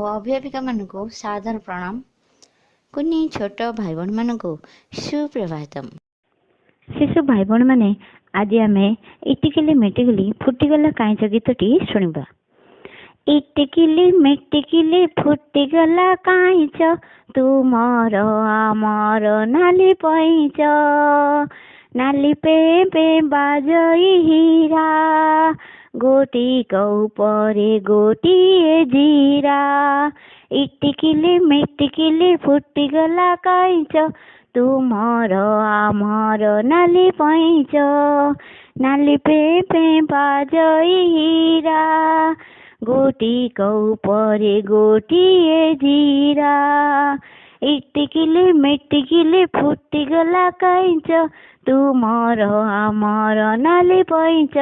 अभिभाविका मानकु सादर प्रणाम। कुनी छोट भाई बहन मानकु सुप्रभातम। शिशु भाई बहन माने आज आमे इटिकिली मेटिकिली फुटिगला काइच गीतटी शुणिबा। इटिकिली मेटिकिली फुटिगला काइच तुमर आमर नाली पैच नाली पे बाजई हीरा गोटी कौपरे गोटिए जीरा। इटिकिली मेटिकिली फुटिगला काइच तुमर आमर नाली पैच नाली पे बाजई हीरा गोटी कौपरे गोटिए जीरा। इटिकिली मेटिकिली फुटिगला काइच तुमर आमर नाली पैच।